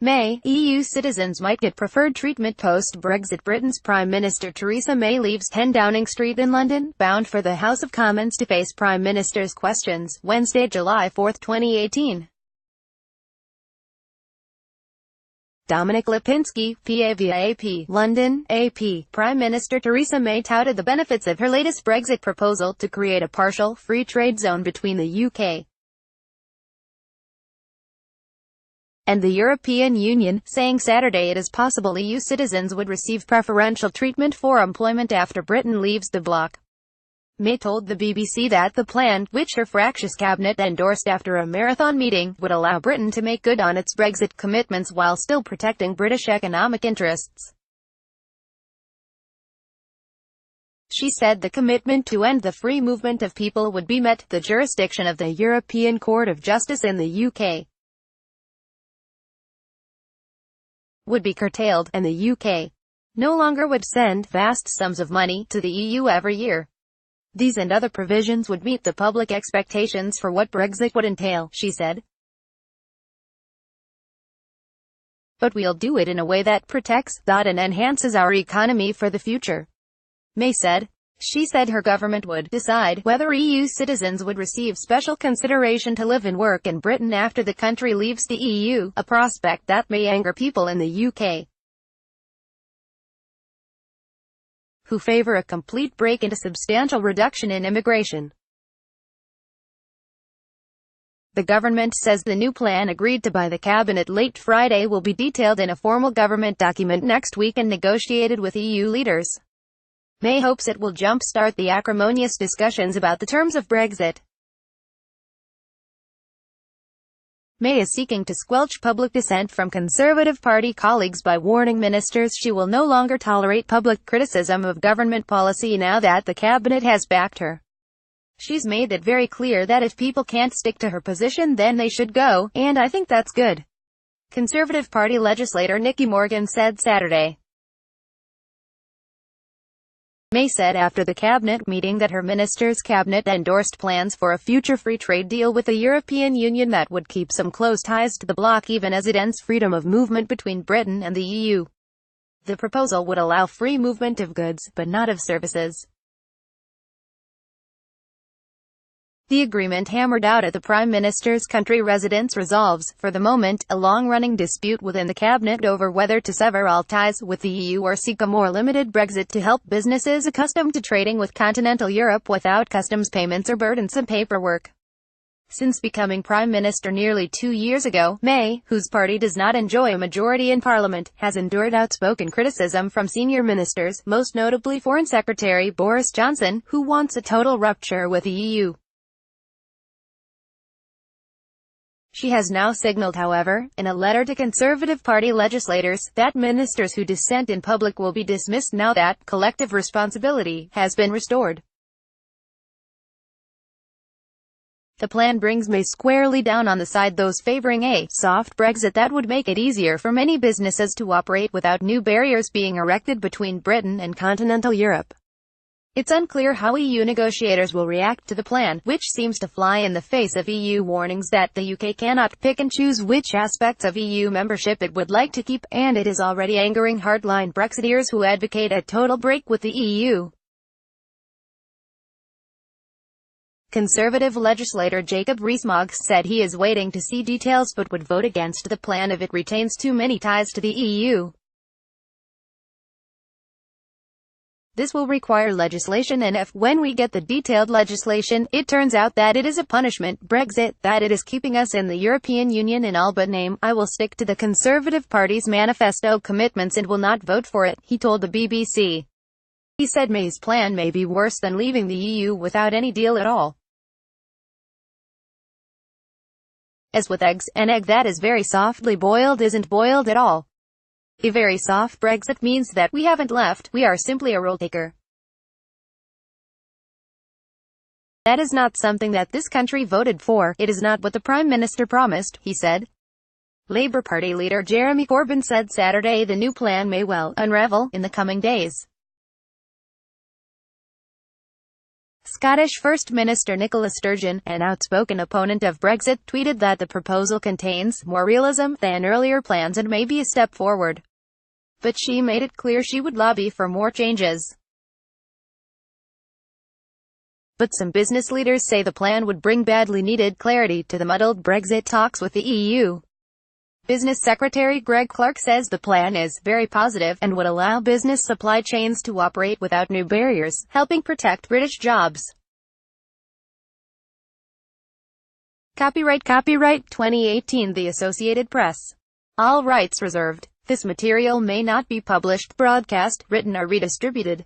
May, EU citizens might get preferred treatment post-Brexit. Britain's Prime Minister Theresa May leaves 10 Downing Street in London, bound for the House of Commons to face Prime Minister's questions, Wednesday, July 4, 2018. Dominic Lipinski, PA via AP, London, AP. Prime Minister Theresa May touted the benefits of her latest Brexit proposal to create a partial, free trade zone between the UK and the European Union, saying Saturday it is possible EU citizens would receive preferential treatment for employment after Britain leaves the bloc. May told the BBC that the plan, which her fractious cabinet endorsed after a marathon meeting, would allow Britain to make good on its Brexit commitments while still protecting British economic interests. She said the commitment to end the free movement of people would be met. The jurisdiction of the European Court of Justice in the UK would be curtailed, and the UK no longer would send vast sums of money to the EU every year. These and other provisions would meet the public expectations for what Brexit would entail, she said. But we'll do it in a way that protects, and enhances our economy for the future, May said. She said her government would decide whether EU citizens would receive special consideration to live and work in Britain after the country leaves the EU, a prospect that may anger people in the UK who favor a complete break and a substantial reduction in immigration. The government says the new plan, agreed to by the cabinet late Friday, will be detailed in a formal government document next week and negotiated with EU leaders. May hopes it will jump-start the acrimonious discussions about the terms of Brexit. May is seeking to squelch public dissent from Conservative Party colleagues by warning ministers she will no longer tolerate public criticism of government policy now that the cabinet has backed her. She's made it very clear that if people can't stick to her position then they should go, and I think that's good, Conservative Party legislator Nicky Morgan said Saturday. May said after the cabinet meeting that her minister's cabinet endorsed plans for a future free trade deal with the European Union that would keep some close ties to the bloc even as it ends freedom of movement between Britain and the EU. The proposal would allow free movement of goods, but not of services. The agreement hammered out at the Prime Minister's country residence resolves, for the moment, a long-running dispute within the cabinet over whether to sever all ties with the EU or seek a more limited Brexit to help businesses accustomed to trading with continental Europe without customs payments or burdensome paperwork. Since becoming Prime Minister nearly 2 years ago, May, whose party does not enjoy a majority in Parliament, has endured outspoken criticism from senior ministers, most notably Foreign Secretary Boris Johnson, who wants a total rupture with the EU. She has now signaled, however, in a letter to Conservative Party legislators, that ministers who dissent in public will be dismissed now that collective responsibility has been restored. The plan brings May squarely down on the side those favoring a soft Brexit that would make it easier for many businesses to operate without new barriers being erected between Britain and continental Europe. It's unclear how EU negotiators will react to the plan, which seems to fly in the face of EU warnings that the UK cannot pick and choose which aspects of EU membership it would like to keep, and it is already angering hardline Brexiteers who advocate a total break with the EU. Conservative legislator Jacob Rees-Mogg said he is waiting to see details but would vote against the plan if it retains too many ties to the EU. This will require legislation, and if, when we get the detailed legislation, it turns out that it is a punishment, Brexit, that it is keeping us in the European Union in all but name, I will stick to the Conservative Party's manifesto commitments and will not vote for it, he told the BBC. He said May's plan may be worse than leaving the EU without any deal at all. As with eggs, an egg that is very softly boiled isn't boiled at all. A very soft Brexit means that we haven't left, we are simply a rule taker. That is not something that this country voted for, it is not what the Prime Minister promised, he said. Labour Party leader Jeremy Corbyn said Saturday the new plan may well unravel in the coming days. Scottish First Minister Nicola Sturgeon, an outspoken opponent of Brexit, tweeted that the proposal contains more realism than earlier plans and may be a step forward. But she made it clear she would lobby for more changes. But some business leaders say the plan would bring badly needed clarity to the muddled Brexit talks with the EU. Business Secretary Greg Clark says the plan is very positive and would allow business supply chains to operate without new barriers, helping protect British jobs. Copyright 2018 The Associated Press. All rights reserved. This material may not be published, broadcast, written or redistributed.